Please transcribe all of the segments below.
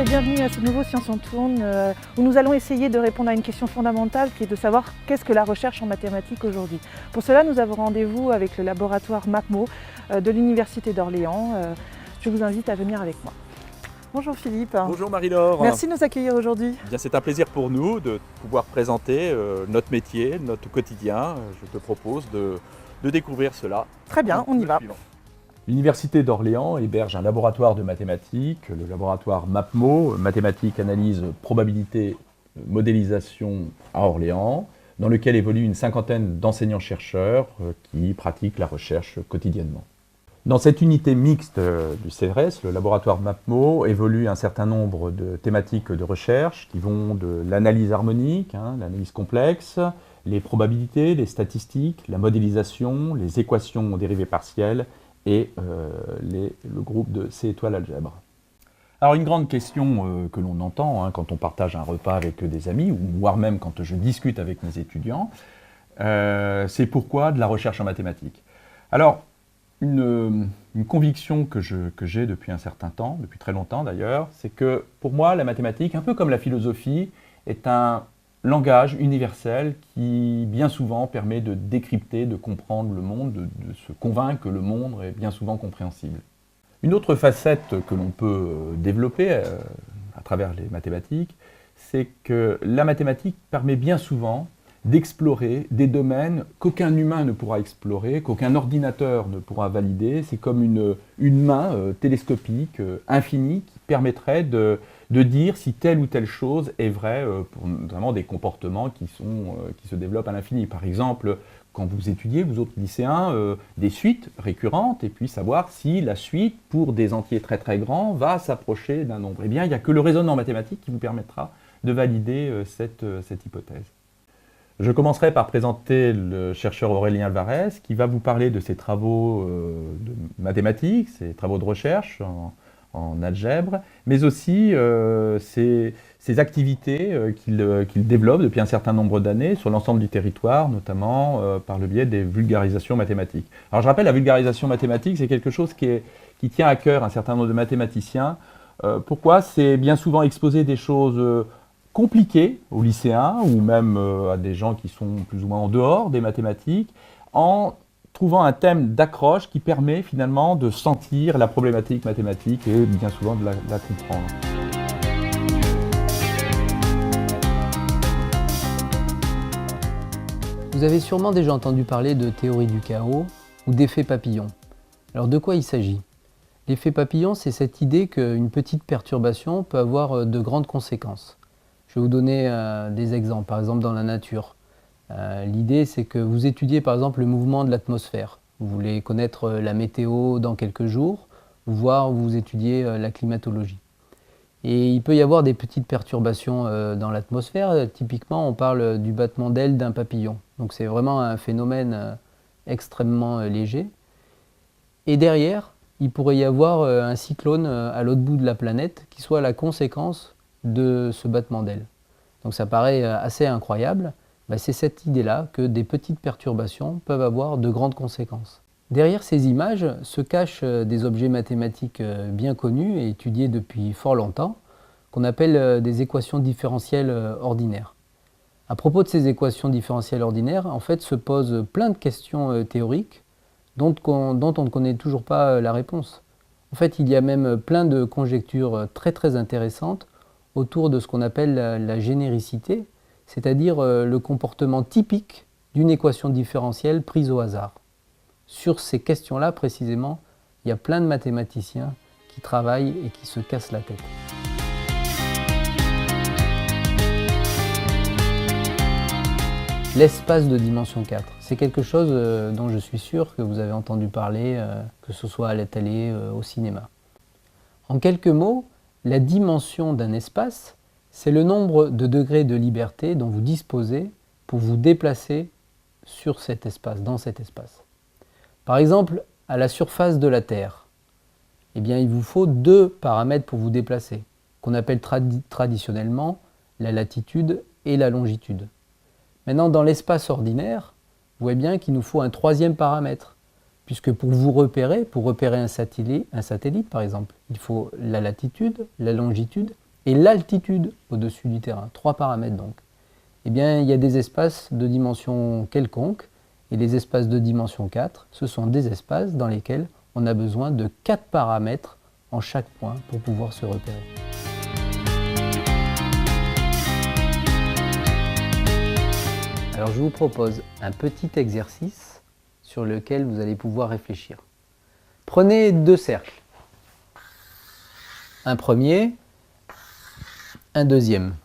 et bienvenue à ce nouveau Science en Tourne où nous allons essayer de répondre à une question fondamentale qui est de savoir qu'est-ce que la recherche en mathématiques aujourd'hui. Pour cela, nous avons rendez-vous avec le laboratoire MAPMO de l'Université d'Orléans. Je vous invite à venir avec moi. Bonjour Philippe. Bonjour Marie-Laure. Merci de nous accueillir aujourd'hui. C'est un plaisir pour nous de pouvoir présenter notre métier, notre quotidien. Je te propose de découvrir cela. Très bien, on y va. L'Université d'Orléans héberge un laboratoire de mathématiques, le laboratoire MAPMO, mathématiques, analyse, probabilité, modélisation à Orléans, dans lequel évolue une cinquantaine d'enseignants-chercheurs qui pratiquent la recherche quotidiennement. Dans cette unité mixte du CRS, le laboratoire MAPMO évolue un certain nombre de thématiques de recherche qui vont de l'analyse harmonique, l'analyse complexe, les probabilités, les statistiques, la modélisation, les équations dérivées partielles et le groupe de C étoile algèbre. Alors une grande question que l'on entend quand on partage un repas avec des amis, ou voire même quand je discute avec mes étudiants, c'est pourquoi de la recherche en mathématiques. Alors, une conviction que j'ai depuis un certain temps, depuis très longtemps d'ailleurs, c'est que pour moi la mathématique, un peu comme la philosophie, est un langage universel qui bien souvent permet de décrypter, de comprendre le monde, de se convaincre que le monde est bien souvent compréhensible. Une autre facette que l'on peut développer à travers les mathématiques, c'est que la mathématique permet bien souvent d'explorer des domaines qu'aucun humain ne pourra explorer, qu'aucun ordinateur ne pourra valider. C'est comme une main télescopique, infinie, qui permettrait de dire si telle ou telle chose est vraie pour notamment des comportements qui se développent à l'infini. Par exemple, quand vous étudiez, vous autres lycéens, des suites récurrentes, et puis savoir si la suite, pour des entiers très très grands, va s'approcher d'un nombre. Eh bien, il n'y a que le raisonnement mathématique qui vous permettra de valider cette hypothèse. Je commencerai par présenter le chercheur Aurélien Alvarez qui va vous parler de ses travaux de mathématiques, ses travaux de recherche en algèbre, mais aussi ses activités qu'il développe depuis un certain nombre d'années sur l'ensemble du territoire, notamment par le biais des vulgarisations mathématiques. Alors je rappelle, la vulgarisation mathématique, c'est quelque chose qui tient à cœur un certain nombre de mathématiciens. Pourquoi ? C'est bien souvent exposer des choses compliquées aux lycéens ou même à des gens qui sont plus ou moins en dehors des mathématiques, en trouvant un thème d'accroche qui permet finalement de sentir la problématique mathématique et bien souvent de la comprendre. Vous avez sûrement déjà entendu parler de théorie du chaos ou d'effet papillon. Alors de quoi il s'agit ? L'effet papillon, c'est cette idée qu'une petite perturbation peut avoir de grandes conséquences. Je vais vous donner des exemples, par exemple dans la nature. L'idée, c'est que vous étudiez par exemple le mouvement de l'atmosphère. Vous voulez connaître la météo dans quelques jours, voire vous étudiez la climatologie. Et il peut y avoir des petites perturbations dans l'atmosphère. Typiquement, on parle du battement d'aile d'un papillon. Donc c'est vraiment un phénomène extrêmement léger. Et derrière, il pourrait y avoir un cyclone à l'autre bout de la planète qui soit la conséquence de ce battement d'aile. Donc ça paraît assez incroyable. C'est cette idée-là que des petites perturbations peuvent avoir de grandes conséquences. Derrière ces images se cachent des objets mathématiques bien connus et étudiés depuis fort longtemps, qu'on appelle des équations différentielles ordinaires. À propos de ces équations différentielles ordinaires, en fait, se posent plein de questions théoriques dont on ne connaît toujours pas la réponse. En fait, il y a même plein de conjectures très très intéressantes autour de ce qu'on appelle la généricité, c'est-à-dire le comportement typique d'une équation différentielle prise au hasard. Sur ces questions-là, précisément, il y a plein de mathématiciens qui travaillent et qui se cassent la tête. L'espace de dimension 4, c'est quelque chose dont je suis sûr que vous avez entendu parler, que ce soit à la télé, au cinéma. En quelques mots, la dimension d'un espace, c'est le nombre de degrés de liberté dont vous disposez pour vous déplacer sur cet espace, dans cet espace. Par exemple, à la surface de la Terre, eh bien, il vous faut 2 paramètres pour vous déplacer, qu'on appelle traditionnellement la latitude et la longitude. Maintenant, dans l'espace ordinaire, vous voyez bien qu'il nous faut un 3e paramètre, puisque pour repérer un satellite par exemple, il faut la latitude, la longitude et l'altitude au-dessus du terrain, 3 paramètres donc, eh bien il y a des espaces de dimension quelconque, et les espaces de dimension 4, ce sont des espaces dans lesquels on a besoin de 4 paramètres en chaque point pour pouvoir se repérer. Alors je vous propose un petit exercice sur lequel vous allez pouvoir réfléchir. Prenez 2 cercles. Un premier, un deuxième.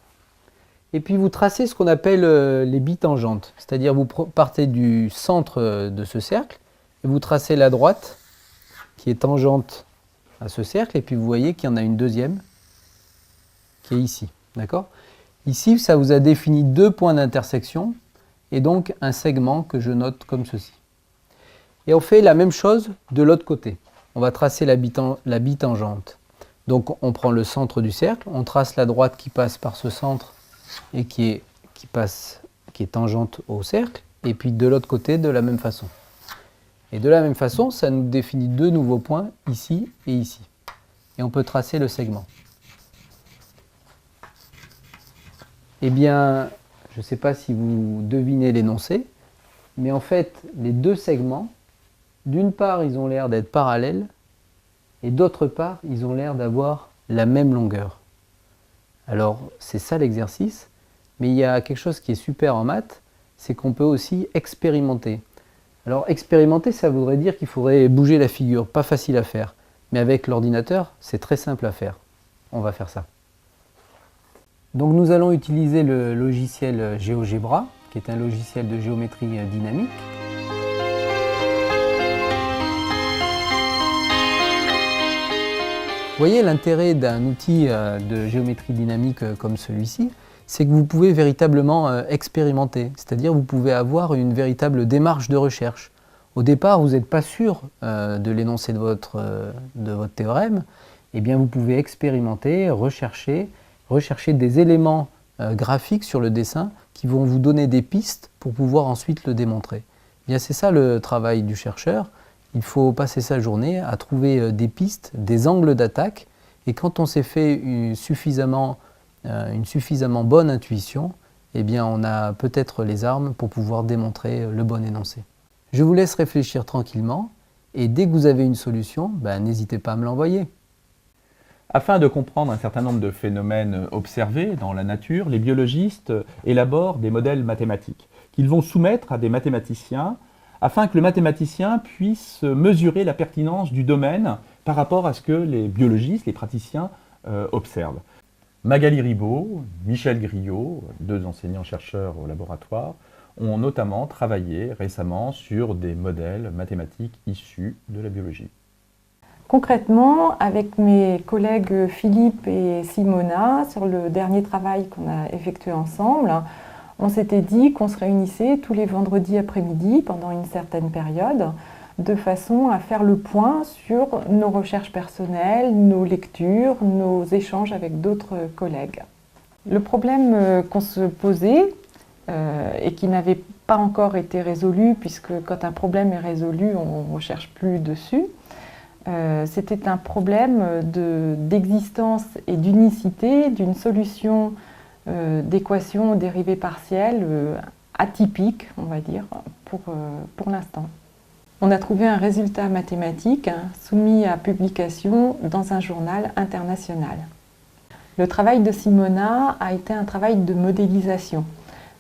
Et puis vous tracez ce qu'on appelle les bitangentes, c'est-à-dire vous partez du centre de ce cercle et vous tracez la droite qui est tangente à ce cercle, et puis vous voyez qu'il y en a une deuxième qui est ici. D'accord ? Ici, ça vous a défini 2 points d'intersection et donc un segment que je note comme ceci. Et on fait la même chose de l'autre côté. On va tracer la bitangente. Donc on prend le centre du cercle, on trace la droite qui passe par ce centre et qui est tangente au cercle, et puis de l'autre côté de la même façon. Et de la même façon, ça nous définit 2 nouveaux points, ici et ici. Et on peut tracer le segment. Eh bien, je ne sais pas si vous devinez l'énoncé, mais en fait, les 2 segments, d'une part, ils ont l'air d'être parallèles, et d'autre part, ils ont l'air d'avoir la même longueur. Alors, c'est ça l'exercice, mais il y a quelque chose qui est super en maths, c'est qu'on peut aussi expérimenter. Alors, expérimenter, ça voudrait dire qu'il faudrait bouger la figure, pas facile à faire. Mais avec l'ordinateur, c'est très simple à faire. On va faire ça. Donc, nous allons utiliser le logiciel GeoGebra, qui est un logiciel de géométrie dynamique. Vous voyez, l'intérêt d'un outil de géométrie dynamique comme celui-ci, c'est que vous pouvez véritablement expérimenter, c'est-à-dire vous pouvez avoir une véritable démarche de recherche. Au départ, vous n'êtes pas sûr de l'énoncé de votre théorème, eh bien vous pouvez expérimenter, rechercher des éléments graphiques sur le dessin qui vont vous donner des pistes pour pouvoir ensuite le démontrer. Eh bien, c'est ça le travail du chercheur. Il faut passer sa journée à trouver des pistes, des angles d'attaque, et quand on s'est fait une suffisamment bonne intuition, eh bien on a peut-être les armes pour pouvoir démontrer le bon énoncé. Je vous laisse réfléchir tranquillement, et dès que vous avez une solution, n'hésitez pas à me l'envoyer. Afin de comprendre un certain nombre de phénomènes observés dans la nature, les biologistes élaborent des modèles mathématiques qu'ils vont soumettre à des mathématiciens afin que le mathématicien puisse mesurer la pertinence du domaine par rapport à ce que les biologistes, les praticiens observent. Magali Ribaud, Michel Griot, 2 enseignants-chercheurs au laboratoire, ont notamment travaillé récemment sur des modèles mathématiques issus de la biologie. Concrètement, avec mes collègues Philippe et Simona, sur le dernier travail qu'on a effectué ensemble, on s'était dit qu'on se réunissait tous les vendredis après-midi pendant une certaine période, de façon à faire le point sur nos recherches personnelles, nos lectures, nos échanges avec d'autres collègues. Le problème qu'on se posait, et qui n'avait pas encore été résolu, puisque quand un problème est résolu, on ne recherche plus dessus, c'était un problème d'existence et d'unicité d'une solution d'équation dérivée partielle atypique, on va dire, pour l'instant. On a trouvé un résultat mathématique soumis à publication dans un journal international. Le travail de Simona a été un travail de modélisation.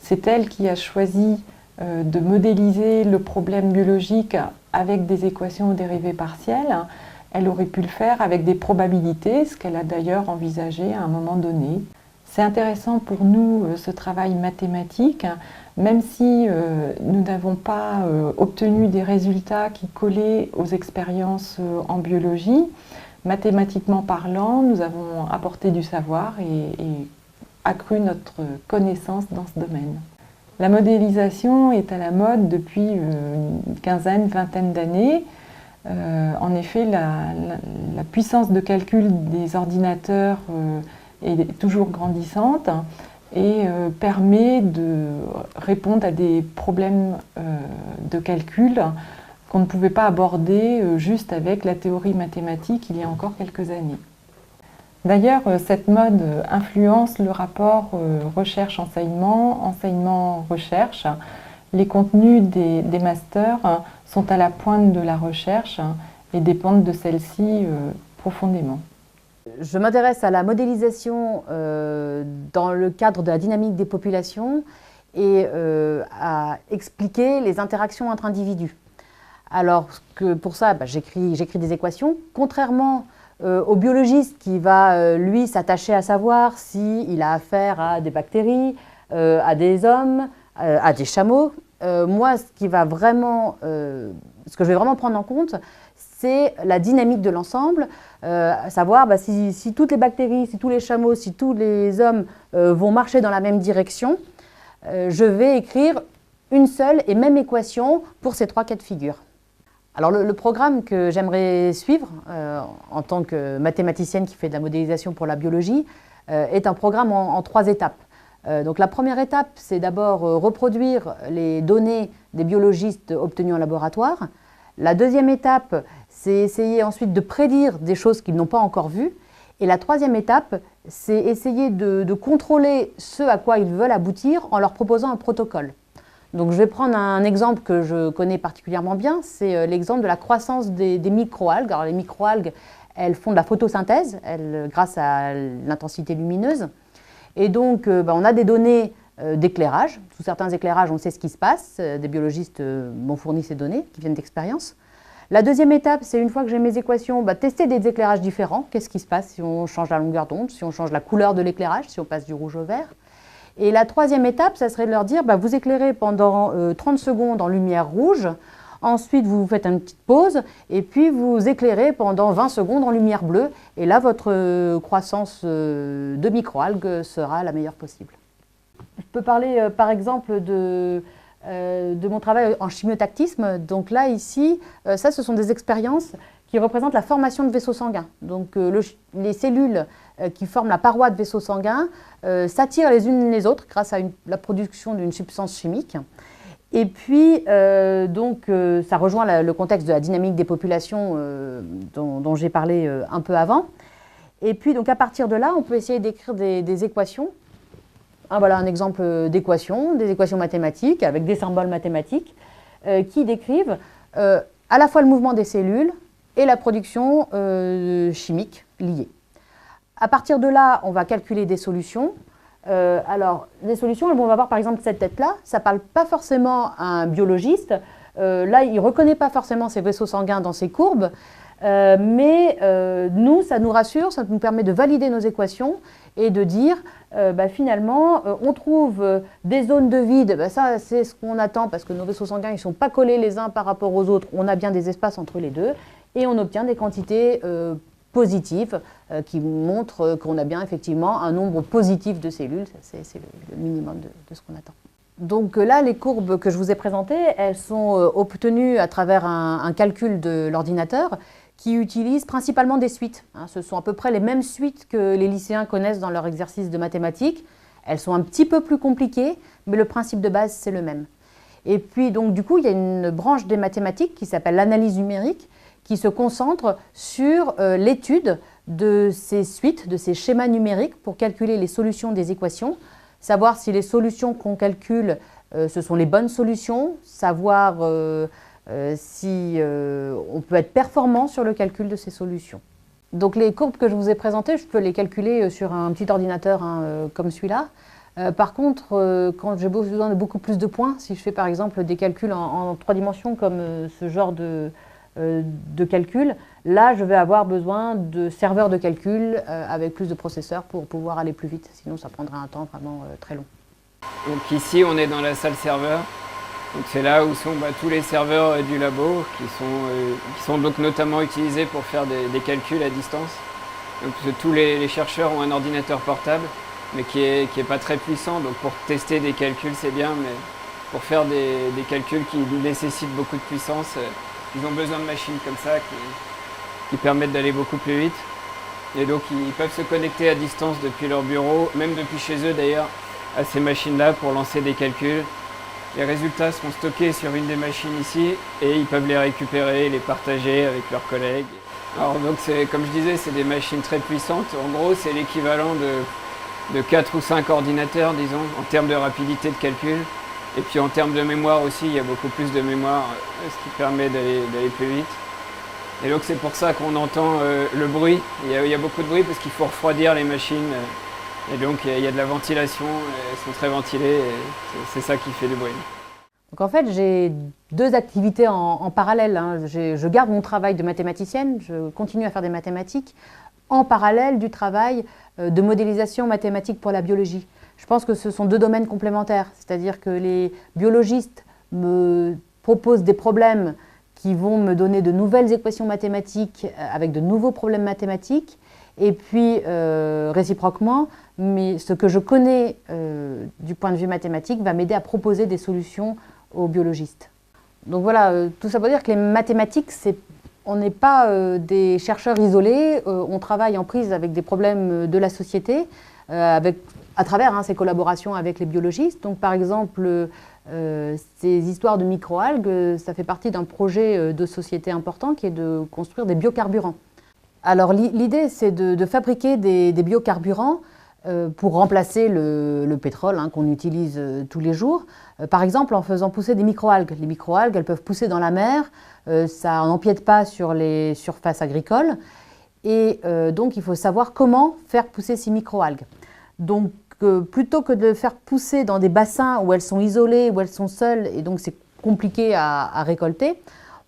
C'est elle qui a choisi de modéliser le problème biologique avec des équations dérivées partielles. Elle aurait pu le faire avec des probabilités, ce qu'elle a d'ailleurs envisagé à un moment donné. C'est intéressant pour nous, ce travail mathématique, même si nous n'avons pas obtenu des résultats qui collaient aux expériences en biologie. Mathématiquement parlant, nous avons apporté du savoir et accru notre connaissance dans ce domaine. La modélisation est à la mode depuis une quinzaine, vingtaine d'années. En effet, la puissance de calcul des ordinateurs est toujours grandissante et permet de répondre à des problèmes de calcul qu'on ne pouvait pas aborder juste avec la théorie mathématique il y a encore quelques années. D'ailleurs, cette mode influence le rapport recherche-enseignement, enseignement-recherche. Les contenus des masters sont à la pointe de la recherche et dépendent de celle-ci profondément. Je m'intéresse à la modélisation dans le cadre de la dynamique des populations et à expliquer les interactions entre individus. Alors que pour ça, j'écris des équations. Contrairement au biologiste qui va, lui, s'attacher à savoir s'il a affaire à des bactéries, à des hommes, à des chameaux, moi, ce que je vais vraiment prendre en compte, c'est la dynamique de l'ensemble, à savoir si toutes les bactéries, si tous les chameaux, si tous les hommes vont marcher dans la même direction, je vais écrire une seule et même équation pour ces 3 cas de figure. Alors le programme que j'aimerais suivre en tant que mathématicienne qui fait de la modélisation pour la biologie est un programme en 3 étapes. Donc la première étape, c'est d'abord reproduire les données des biologistes obtenus en laboratoire. La deuxième étape, c'est essayer ensuite de prédire des choses qu'ils n'ont pas encore vues. Et la troisième étape, c'est essayer de contrôler ce à quoi ils veulent aboutir en leur proposant un protocole. Donc je vais prendre un exemple que je connais particulièrement bien, c'est l'exemple de la croissance des microalgues. Alors les microalgues, elles font de la photosynthèse grâce à l'intensité lumineuse. Et donc on a des données d'éclairage. Sous certains éclairages, on sait ce qui se passe. Des biologistes m'ont fourni ces données qui viennent d'expérience. La deuxième étape, c'est une fois que j'ai mes équations, tester des éclairages différents. Qu'est-ce qui se passe si on change la longueur d'onde, si on change la couleur de l'éclairage, si on passe du rouge au vert. Et la troisième étape, ça serait de leur dire, vous éclairez pendant 30 secondes en lumière rouge, ensuite vous faites une petite pause, et puis vous éclairez pendant 20 secondes en lumière bleue, et là votre croissance de microalgues sera la meilleure possible. Je peux parler par exemple de mon travail en chimiotactisme. Donc là, ici, ça, ce sont des expériences qui représentent la formation de vaisseaux sanguins. Donc les cellules qui forment la paroi de vaisseaux sanguins s'attirent les unes les autres grâce à la production d'une substance chimique. Et puis, ça rejoint le contexte de la dynamique des populations dont j'ai parlé un peu avant. Et puis, donc, à partir de là, on peut essayer d'écrire des équations. Voilà un exemple d'équation, des équations mathématiques avec des symboles mathématiques qui décrivent à la fois le mouvement des cellules et la production chimique liée. À partir de là, on va calculer des solutions. Alors, les solutions, on va voir par exemple cette tête-là, ça ne parle pas forcément à un biologiste. Là, il ne reconnaît pas forcément ces vaisseaux sanguins dans ces courbes. Mais nous, ça nous rassure, ça nous permet de valider nos équations et de dire finalement, on trouve des zones de vide, ça c'est ce qu'on attend parce que nos vaisseaux sanguins ne sont pas collés les uns par rapport aux autres, on a bien des espaces entre les deux et on obtient des quantités positives qui montrent qu'on a bien effectivement un nombre positif de cellules, c'est le minimum de ce qu'on attend. Donc là, les courbes que je vous ai présentées, elles sont obtenues à travers un calcul de l'ordinateur qui utilise principalement des suites. Ce sont à peu près les mêmes suites que les lycéens connaissent dans leur exercice de mathématiques. Elles sont un petit peu plus compliquées, mais le principe de base, c'est le même. Et puis, donc, du coup, il y a une branche des mathématiques qui s'appelle l'analyse numérique, qui se concentre sur l'étude de ces suites, de ces schémas numériques pour calculer les solutions des équations, savoir si les solutions qu'on calcule, ce sont les bonnes solutions, savoir si on peut être performant sur le calcul de ces solutions. Donc les courbes que je vous ai présentées, je peux les calculer sur un petit ordinateur comme celui-là. Par contre, quand j'ai besoin de beaucoup plus de points, si je fais par exemple des calculs en 3 dimensions comme ce genre de calcul, là je vais avoir besoin de serveurs de calcul avec plus de processeurs pour pouvoir aller plus vite, sinon ça prendrait un temps vraiment très long. Donc ici on est dans la salle serveur, donc c'est là où sont tous les serveurs du labo qui sont donc notamment utilisés pour faire des calculs à distance. Donc, tous les chercheurs ont un ordinateur portable mais qui est pas très puissant, donc pour tester des calculs c'est bien, mais pour faire des calculs qui nécessitent beaucoup de puissance, ils ont besoin de machines comme ça qui permettent d'aller beaucoup plus vite. Et donc ils peuvent se connecter à distance depuis leur bureau, même depuis chez eux d'ailleurs, à ces machines-là pour lancer des calculs. Les résultats seront stockés sur une des machines ici et ils peuvent les récupérer, les partager avec leurs collègues. Alors donc comme je disais, c'est des machines très puissantes. En gros, c'est l'équivalent de 4 ou 5 ordinateurs, disons, en termes de rapidité de calcul. Et puis en termes de mémoire aussi, il y a beaucoup plus de mémoire, ce qui permet d'aller plus vite. Et donc c'est pour ça qu'on entend le bruit. Il y a beaucoup de bruit parce qu'il faut refroidir les machines. Et donc il y a de la ventilation, elles sont très ventilées, et c'est ça qui fait du bruit. Donc en fait, j'ai deux activités en parallèle, hein. Je garde mon travail de mathématicienne, je continue à faire des mathématiques en parallèle du travail de modélisation mathématique pour la biologie. Je pense que ce sont deux domaines complémentaires, c'est-à-dire que les biologistes me proposent des problèmes qui vont me donner de nouvelles équations mathématiques avec de nouveaux problèmes mathématiques, et puis réciproquement, mais ce que je connais du point de vue mathématique va m'aider à proposer des solutions aux biologistes. Donc voilà, tout ça veut dire que les mathématiques, on n'est pas des chercheurs isolés, on travaille en prise avec des problèmes de la société, à travers ces collaborations avec les biologistes. Donc par exemple, ces histoires de microalgues, ça fait partie d'un projet de société important qui est de construire des biocarburants. Alors l'idée, c'est de fabriquer des biocarburants pour remplacer le pétrole qu'on utilise tous les jours, par exemple en faisant pousser des microalgues. Les microalgues, elles peuvent pousser dans la mer, ça n'empiète pas sur les surfaces agricoles, et donc il faut savoir comment faire pousser ces microalgues. Donc plutôt que de les faire pousser dans des bassins où elles sont isolées, où elles sont seules, et donc c'est compliqué à récolter,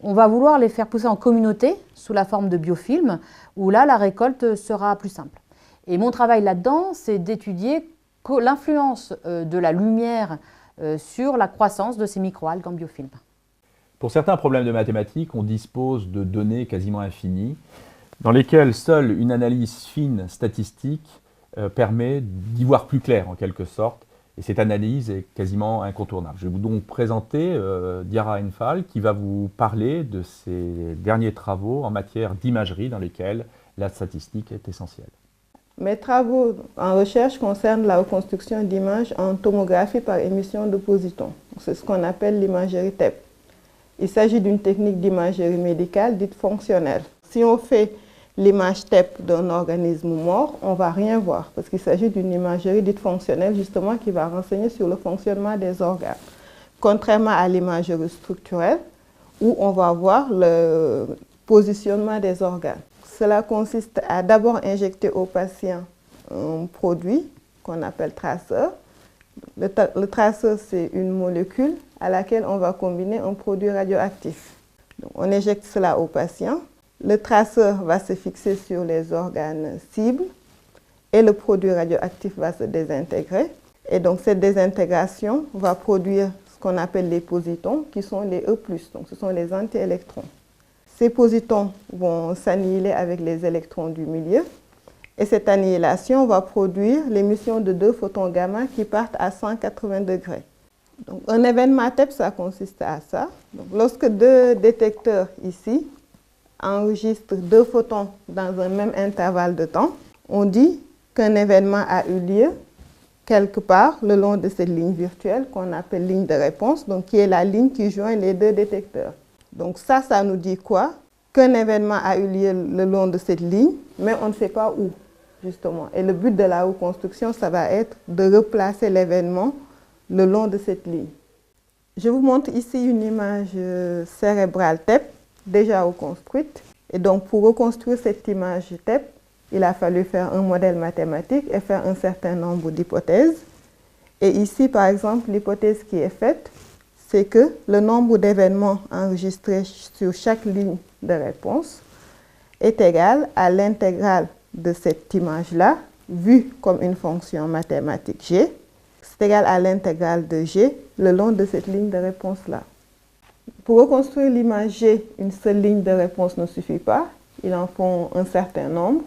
on va vouloir les faire pousser en communauté, sous la forme de biofilms, où là la récolte sera plus simple. Et mon travail là-dedans, c'est d'étudier l'influence de la lumière sur la croissance de ces microalgues en biofilm. Pour certains problèmes de mathématiques, on dispose de données quasiment infinies, dans lesquelles seule une analyse fine statistique permet d'y voir plus clair en quelque sorte, et cette analyse est quasiment incontournable. Je vais vous donc présenter Diarra Enfal qui va vous parler de ses derniers travaux en matière d'imagerie dans lesquels la statistique est essentielle. Mes travaux en recherche concernent la reconstruction d'images en tomographie par émission de positons. C'est ce qu'on appelle l'imagerie TEP. Il s'agit d'une technique d'imagerie médicale dite fonctionnelle. Si on fait l'image TEP d'un organisme mort, on ne va rien voir parce qu'il s'agit d'une imagerie dite fonctionnelle justement qui va renseigner sur le fonctionnement des organes. Contrairement à l'imagerie structurelle où on va voir le positionnement des organes. Cela consiste à d'abord injecter au patient un produit qu'on appelle traceur. Le traceur, c'est une molécule à laquelle on va combiner un produit radioactif. Donc, on injecte cela au patient. Le traceur va se fixer sur les organes cibles et le produit radioactif va se désintégrer. Et donc cette désintégration va produire ce qu'on appelle les positons qui sont les E+, donc ce sont les antiélectrons. Ces positons vont s'annihiler avec les électrons du milieu et cette annihilation va produire l'émission de 2 photons gamma qui partent à 180 degrés. Donc, un événement TEP, ça consiste à ça. Donc, lorsque 2 détecteurs ici enregistrent 2 photons dans un même intervalle de temps, on dit qu'un événement a eu lieu quelque part le long de cette ligne virtuelle qu'on appelle ligne de réponse, donc qui est la ligne qui joint les 2 détecteurs. Donc ça nous dit quoi? Qu'un événement a eu lieu le long de cette ligne, mais on ne sait pas où, justement. Et le but de la reconstruction, ça va être de replacer l'événement le long de cette ligne. Je vous montre ici une image cérébrale TEP, déjà reconstruite. Et donc pour reconstruire cette image TEP, il a fallu faire un modèle mathématique et faire un certain nombre d'hypothèses. Et ici, par exemple, l'hypothèse qui est faite, c'est que le nombre d'événements enregistrés sur chaque ligne de réponse est égal à l'intégrale de cette image-là, vue comme une fonction mathématique G. C'est égal à l'intégrale de G le long de cette ligne de réponse-là. Pour reconstruire l'image G, une seule ligne de réponse ne suffit pas. Il en faut un certain nombre.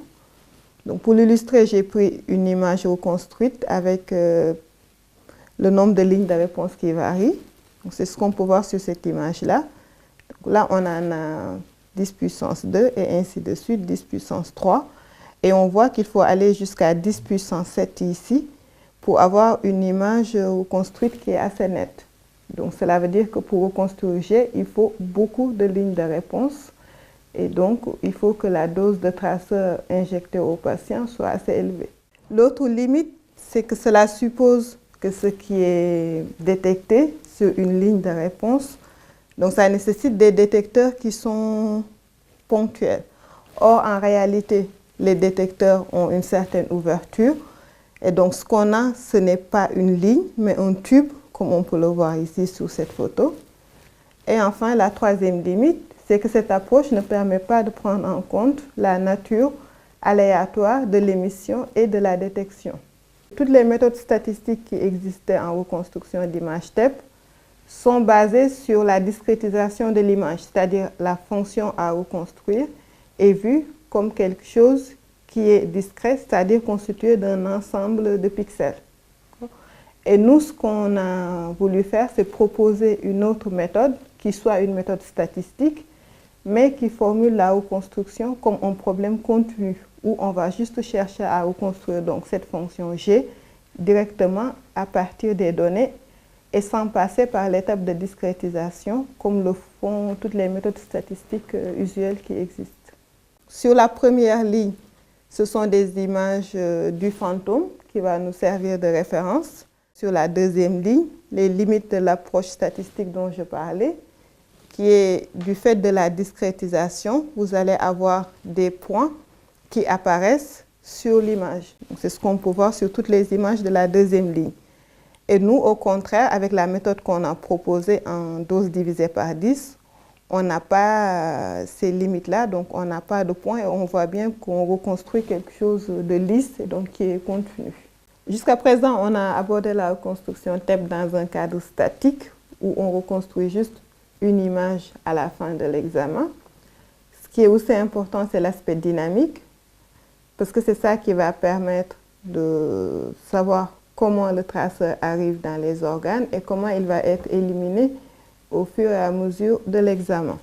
Donc pour l'illustrer, j'ai pris une image reconstruite avec le nombre de lignes de réponse qui varie. C'est ce qu'on peut voir sur cette image-là. Là, on en a 10 puissance 2 et ainsi de suite, 10 puissance 3. Et on voit qu'il faut aller jusqu'à 10 puissance 7 ici pour avoir une image reconstruite qui est assez nette. Donc cela veut dire que pour reconstruire G, il faut beaucoup de lignes de réponse Et donc, il faut que la dose de traceur injectée au patient soit assez élevée. L'autre limite, c'est que cela suppose que ce qui est détecté sur une ligne de réponse, donc ça nécessite des détecteurs qui sont ponctuels. Or, en réalité, les détecteurs ont une certaine ouverture. Et donc, ce qu'on a, ce n'est pas une ligne, mais un tube, comme on peut le voir ici sur cette photo. Et enfin, la troisième limite, c'est que cette approche ne permet pas de prendre en compte la nature aléatoire de l'émission et de la détection. Toutes les méthodes statistiques qui existaient en reconstruction d'images TEP sont basées sur la discrétisation de l'image, c'est-à-dire la fonction à reconstruire est vue comme quelque chose qui est discret, c'est-à-dire constitué d'un ensemble de pixels. Et nous, ce qu'on a voulu faire, c'est proposer une autre méthode qui soit une méthode statistique, mais qui formule la reconstruction comme un problème continu, où on va juste chercher à reconstruire donc cette fonction G directement à partir des données et sans passer par l'étape de discrétisation, comme le font toutes les méthodes statistiques usuelles qui existent. Sur la première ligne, ce sont des images du fantôme qui va nous servir de référence. Sur la deuxième ligne, les limites de l'approche statistique dont je parlais, qui est du fait de la discrétisation, vous allez avoir des points qui apparaissent sur l'image. C'est ce qu'on peut voir sur toutes les images de la deuxième ligne. Et nous, au contraire, avec la méthode qu'on a proposée en dose divisée par 10, on n'a pas ces limites-là, donc on n'a pas de points et on voit bien qu'on reconstruit quelque chose de lisse et donc qui est continu. Jusqu'à présent, on a abordé la reconstruction TEP dans un cadre statique où on reconstruit juste une image à la fin de l'examen. Ce qui est aussi important, c'est l'aspect dynamique, parce que c'est ça qui va permettre de savoir comment le traceur arrive dans les organes et comment il va être éliminé au fur et à mesure de l'examen.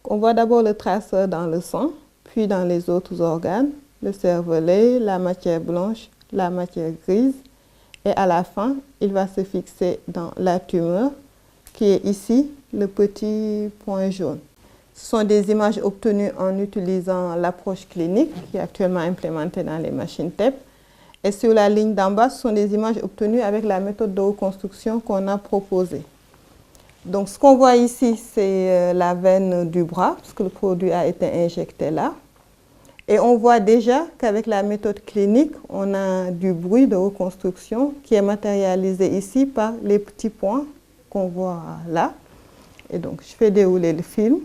On voit d'abord le traceur dans le sang, puis dans les autres organes, le cervelet, la matière blanche, la matière grise, et à la fin, il va se fixer dans la tumeur, qui est ici, le petit point jaune. Ce sont des images obtenues en utilisant l'approche clinique, qui est actuellement implémentée dans les machines TEP. Et sur la ligne d'en bas, ce sont des images obtenues avec la méthode de reconstruction qu'on a proposée. Donc, ce qu'on voit ici, c'est la veine du bras, parce que le produit a été injecté là. Et on voit déjà qu'avec la méthode clinique, on a du bruit de reconstruction qui est matérialisé ici par les petits points qu'on voit là. Et donc, je fais dérouler le film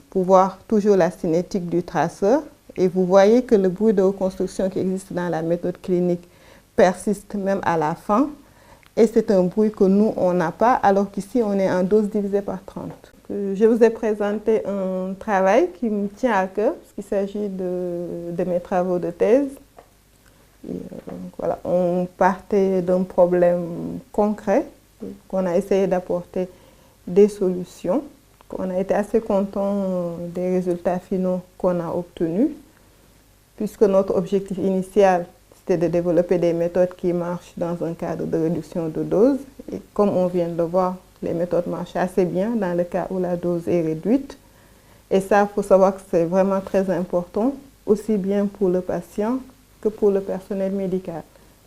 pour voir toujours la cinétique du traceur. Et vous voyez que le bruit de reconstruction qui existe dans la méthode clinique persiste même à la fin. Et c'est un bruit que nous, on n'a pas, alors qu'ici, on est en dose divisée par 30. Je vous ai présenté un travail qui me tient à cœur, parce qu'il s'agit de mes travaux de thèse. Et, voilà, on partait d'un problème concret, qu'on a essayé d'apporter des solutions. On a été assez contents des résultats finaux qu'on a obtenus, puisque notre objectif initial, c'était de développer des méthodes qui marchent dans un cadre de réduction de dose. Et comme on vient de le voir, les méthodes marchent assez bien dans le cas où la dose est réduite. Et ça, il faut savoir que c'est vraiment très important, aussi bien pour le patient que pour le personnel médical.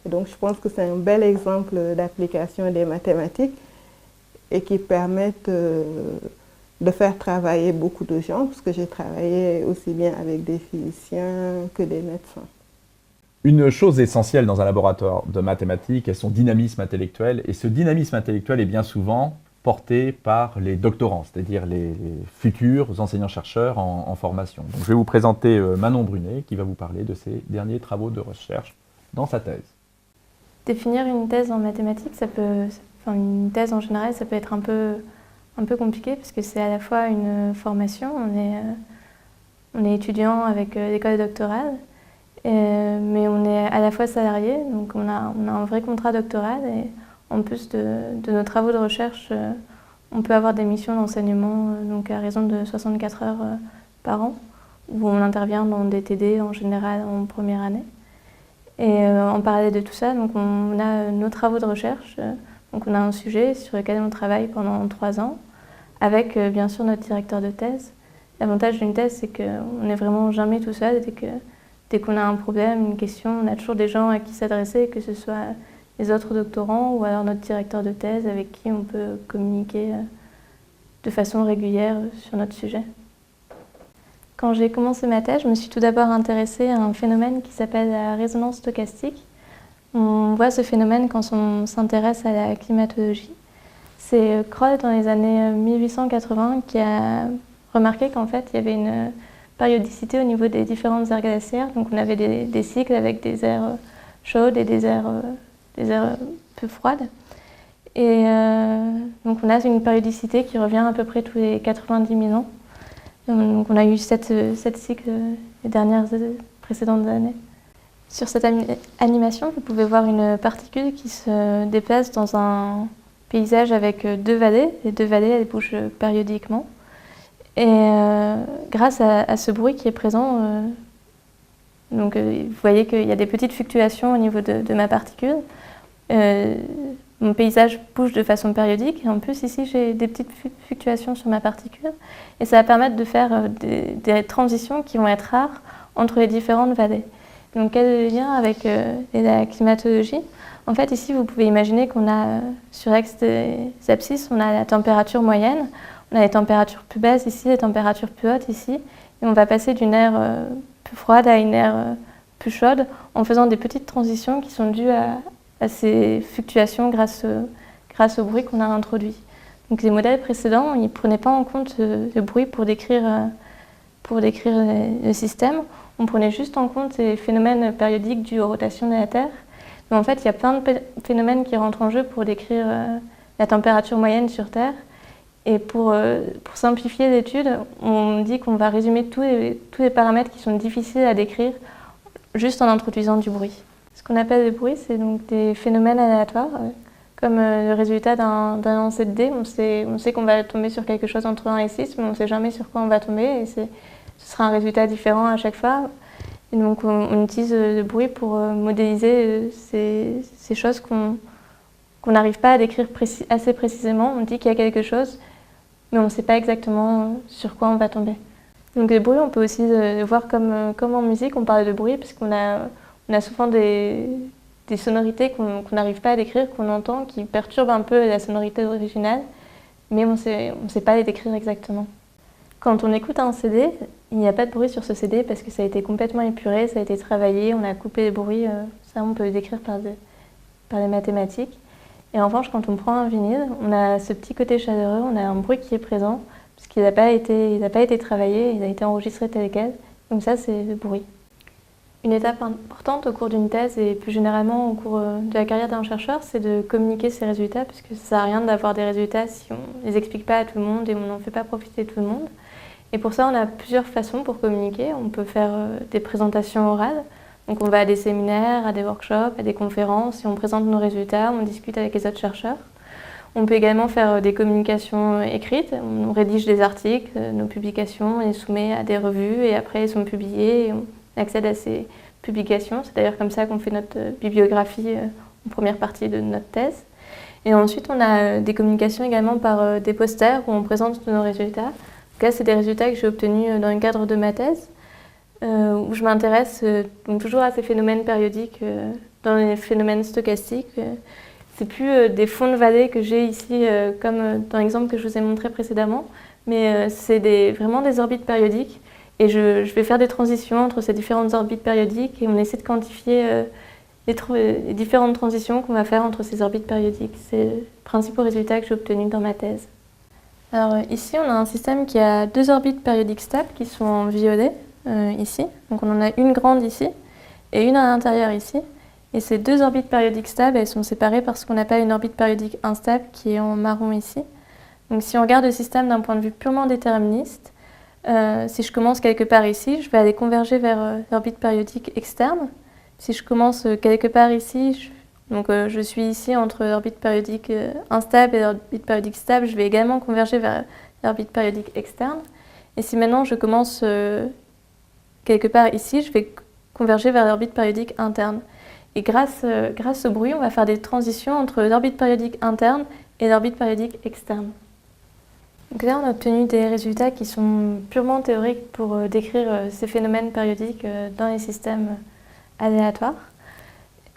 Et donc, je pense que c'est un bel exemple d'application des mathématiques et qui permettent de faire travailler beaucoup de gens, parce que j'ai travaillé aussi bien avec des physiciens que des médecins. Une chose essentielle dans un laboratoire de mathématiques est son dynamisme intellectuel, et ce dynamisme intellectuel est bien souvent porté par les doctorants, c'est-à-dire les futurs enseignants-chercheurs en formation. Donc, je vais vous présenter Manon Brunet, qui va vous parler de ses derniers travaux de recherche dans sa thèse. Définir une thèse en mathématiques, une thèse en général, ça peut être un peu compliqué, parce que c'est à la fois une formation, on est étudiant avec l'école doctorale, mais on est à la fois salarié, donc on a un vrai contrat doctoral, et en plus de nos travaux de recherche, on peut avoir des missions d'enseignement donc à raison de 64 heures par an, où on intervient dans des TD en général en première année. Et en parallèle de tout ça, donc on a nos travaux de recherche, donc on a un sujet sur lequel on travaille pendant 3 ans, avec bien sûr notre directeur de thèse. L'avantage d'une thèse, c'est qu'on n'est vraiment jamais tout seul. Dès qu'on a un problème, une question, on a toujours des gens à qui s'adresser, que ce soit les autres doctorants ou alors notre directeur de thèse avec qui on peut communiquer de façon régulière sur notre sujet. Quand j'ai commencé ma thèse, je me suis tout d'abord intéressée à un phénomène qui s'appelle la résonance stochastique. On voit ce phénomène quand on s'intéresse à la climatologie. C'est Kroll, dans les années 1880, qui a remarqué qu'en fait, il y avait une périodicité au niveau des différentes aires glaciaires. Donc on avait des cycles avec des aires chaudes et des aires peu froides. Et donc on a une périodicité qui revient à peu près tous les 90 000 ans. Donc on a eu 7 cycles les précédentes années. Sur cette animation, vous pouvez voir une particule qui se déplace dans un paysage avec 2 vallées. Les 2 vallées, elles bougent périodiquement. Et grâce à ce bruit qui est présent, vous voyez qu'il y a des petites fluctuations au niveau de ma particule. Mon paysage bouge de façon périodique et en plus ici j'ai des petites fluctuations sur ma particule et ça va permettre de faire des transitions qui vont être rares entre les différentes vallées. Donc quel est le lien avec la climatologie? En fait ici vous pouvez imaginer qu'on a sur X des abscisses, on a la température moyenne, on a les températures plus basses ici, les températures plus hautes ici et on va passer d'une ère plus froide à une ère plus chaude en faisant des petites transitions qui sont dues à ces fluctuations grâce au bruit qu'on a introduit. Donc les modèles précédents, ils ne prenaient pas en compte le bruit pour décrire le système. On prenait juste en compte les phénomènes périodiques dus aux rotations de la Terre. Mais en fait, il y a plein de phénomènes qui rentrent en jeu pour décrire la température moyenne sur Terre. Et pour simplifier l'étude, on dit qu'on va résumer tous les paramètres qui sont difficiles à décrire juste en introduisant du bruit. Ce qu'on appelle le bruit, c'est donc des phénomènes aléatoires, comme le résultat d'un lancer de dés. On sait qu'on va tomber sur quelque chose entre 1 et 6, mais on ne sait jamais sur quoi on va tomber, et ce sera un résultat différent à chaque fois. Et donc on utilise le bruit pour modéliser ces choses qu'on n'arrive pas à décrire assez précisément. On dit qu'il y a quelque chose, mais on ne sait pas exactement sur quoi on va tomber. Donc le bruit, on peut aussi le voir comme en musique, on parle de bruit, parce qu'on a souvent des sonorités qu'on n'arrive pas à décrire, qu'on entend, qui perturbent un peu la sonorité originale, mais on ne sait pas les décrire exactement. Quand on écoute un CD, il n'y a pas de bruit sur ce CD parce que ça a été complètement épuré, ça a été travaillé, on a coupé les bruits, ça on peut le décrire par les mathématiques. Et en revanche, quand on prend un vinyle, on a ce petit côté chaleureux, on a un bruit qui est présent, parce qu'il n'a pas été travaillé, il a été enregistré tel quel, donc ça c'est le bruit. Une étape importante au cours d'une thèse et plus généralement au cours de la carrière d'un chercheur, c'est de communiquer ses résultats parce que ça ne sert à rien d'avoir des résultats si on ne les explique pas à tout le monde et on n'en fait pas profiter tout le monde. Et pour ça, on a plusieurs façons pour communiquer. On peut faire des présentations orales, donc on va à des séminaires, à des workshops, à des conférences et on présente nos résultats, on discute avec les autres chercheurs. On peut également faire des communications écrites, on rédige des articles, nos publications, on les soumet à des revues et après ils sont publiés. Et on accède à ces publications. C'est d'ailleurs comme ça qu'on fait notre bibliographie en première partie de notre thèse. Et ensuite, on a des communications également par des posters où on présente nos résultats. Donc là, c'est des résultats que j'ai obtenus dans le cadre de ma thèse, où je m'intéresse donc toujours à ces phénomènes périodiques, dans les phénomènes stochastiques. C'est plus des fonds de vallée que j'ai ici, comme dans l'exemple que je vous ai montré précédemment, mais c'est vraiment des orbites périodiques. Et je vais faire des transitions entre ces différentes orbites périodiques et on essaie de quantifier les différentes transitions qu'on va faire entre ces orbites périodiques. C'est le principal résultat que j'ai obtenu dans ma thèse. Alors ici, on a un système qui a 2 orbites périodiques stables qui sont en violet, ici. Donc on en a une grande ici et une à l'intérieur ici. Et ces 2 orbites périodiques stables, elles sont séparées par ce qu'on appelle une orbite périodique instable qui est en marron ici. Donc si on regarde le système d'un point de vue purement déterministe, si je commence quelque part ici, je vais aller converger vers l'orbite périodique externe. Si je commence quelque part ici, je suis ici entre l'orbite périodique instable et l'orbite périodique stable, je vais également converger vers l'orbite périodique externe. Et si maintenant je commence quelque part ici, je vais converger vers l'orbite périodique interne. Et grâce au bruit, on va faire des transitions entre l'orbite périodique interne et l'orbite périodique externe. Donc là, on a obtenu des résultats qui sont purement théoriques pour décrire ces phénomènes périodiques dans les systèmes aléatoires.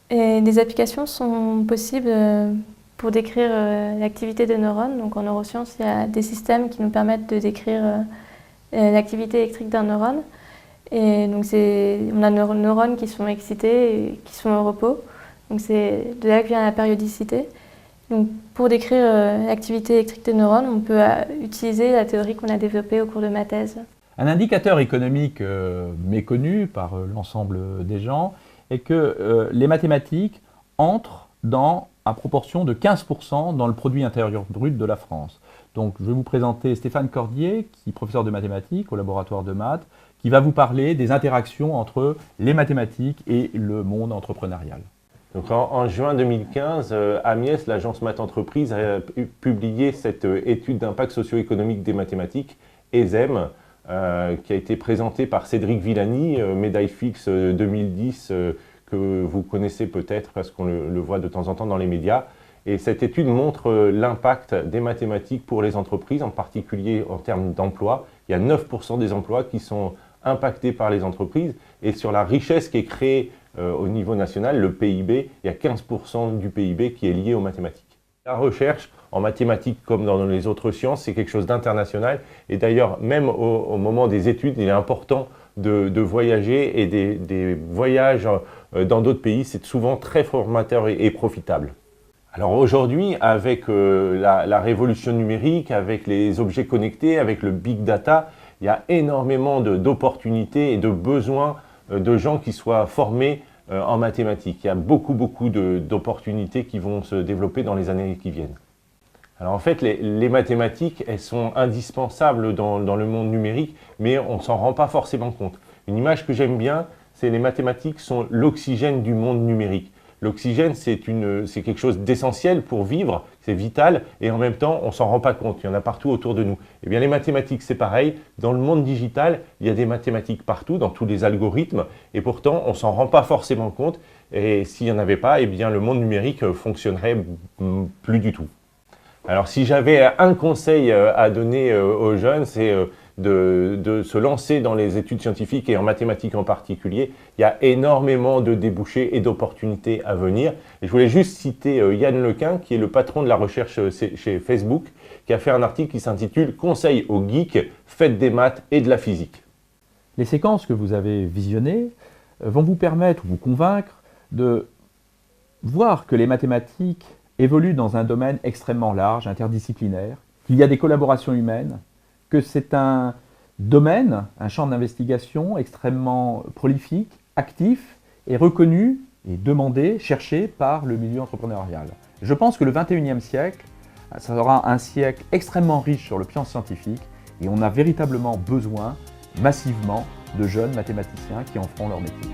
Et des applications sont possibles pour décrire l'activité des neurones. Donc en neurosciences, il y a des systèmes qui nous permettent de décrire l'activité électrique d'un neurone. Et donc on a des neurones qui sont excités et qui sont au repos. Donc c'est de là que vient la périodicité. Donc, pour décrire l'activité électrique des neurones, on peut utiliser la théorie qu'on a développée au cours de ma thèse. Un indicateur économique méconnu par l'ensemble des gens est que les mathématiques entrent à proportion de 15% dans le produit intérieur brut de la France. Donc je vais vous présenter Stéphane Cordier, qui est professeur de mathématiques au laboratoire de maths, qui va vous parler des interactions entre les mathématiques et le monde entrepreneurial. Donc en juin 2015, Amiès, l'agence Math Entreprise, a publié cette étude d'impact socio-économique des mathématiques, ESEM, qui a été présentée par Cédric Villani, médaille fixe 2010, que vous connaissez peut-être parce qu'on le voit de temps en temps dans les médias. Et cette étude montre l'impact des mathématiques pour les entreprises, en particulier en termes d'emploi. Il y a 9% des emplois qui sont impactés par les entreprises. Et sur la richesse qui est créée au niveau national, le PIB, il y a 15% du PIB qui est lié aux mathématiques. La recherche en mathématiques comme dans les autres sciences, c'est quelque chose d'international. Et d'ailleurs, même au moment des études, il est important de voyager, et des voyages dans d'autres pays, c'est souvent très formateur et profitable. Alors aujourd'hui, avec la révolution numérique, avec les objets connectés, avec le big data, il y a énormément d'opportunités et de besoins de gens qui soient formés en mathématiques. Il y a beaucoup d'opportunités qui vont se développer dans les années qui viennent. Alors en fait, les mathématiques, elles sont indispensables dans le monde numérique, mais on ne s'en rend pas forcément compte. Une image que j'aime bien, c'est les mathématiques sont l'oxygène du monde numérique. L'oxygène, c'est quelque chose d'essentiel pour vivre, c'est vital, et en même temps, on ne s'en rend pas compte, il y en a partout autour de nous. Eh bien, les mathématiques, c'est pareil. Dans le monde digital, il y a des mathématiques partout, dans tous les algorithmes, et pourtant, on ne s'en rend pas forcément compte. Et s'il n'y en avait pas, eh bien, le monde numérique fonctionnerait plus du tout. Alors, si j'avais un conseil à donner aux jeunes, c'est de se lancer dans les études scientifiques et en mathématiques en particulier. Il y a énormément de débouchés et d'opportunités à venir. Et je voulais juste citer Yann Lequin, qui est le patron de la recherche chez Facebook, qui a fait un article qui s'intitule « Conseils aux geeks, faites des maths et de la physique ». Les séquences que vous avez visionnées vont vous permettre, ou vous convaincre, de voir que les mathématiques évoluent dans un domaine extrêmement large, interdisciplinaire, qu'il y a des collaborations humaines, que c'est un domaine, un champ d'investigation extrêmement prolifique, actif et reconnu et demandé, cherché par le milieu entrepreneurial. Je pense que le 21e siècle sera un siècle extrêmement riche sur le plan scientifique et on a véritablement besoin, massivement, de jeunes mathématiciens qui en feront leur métier.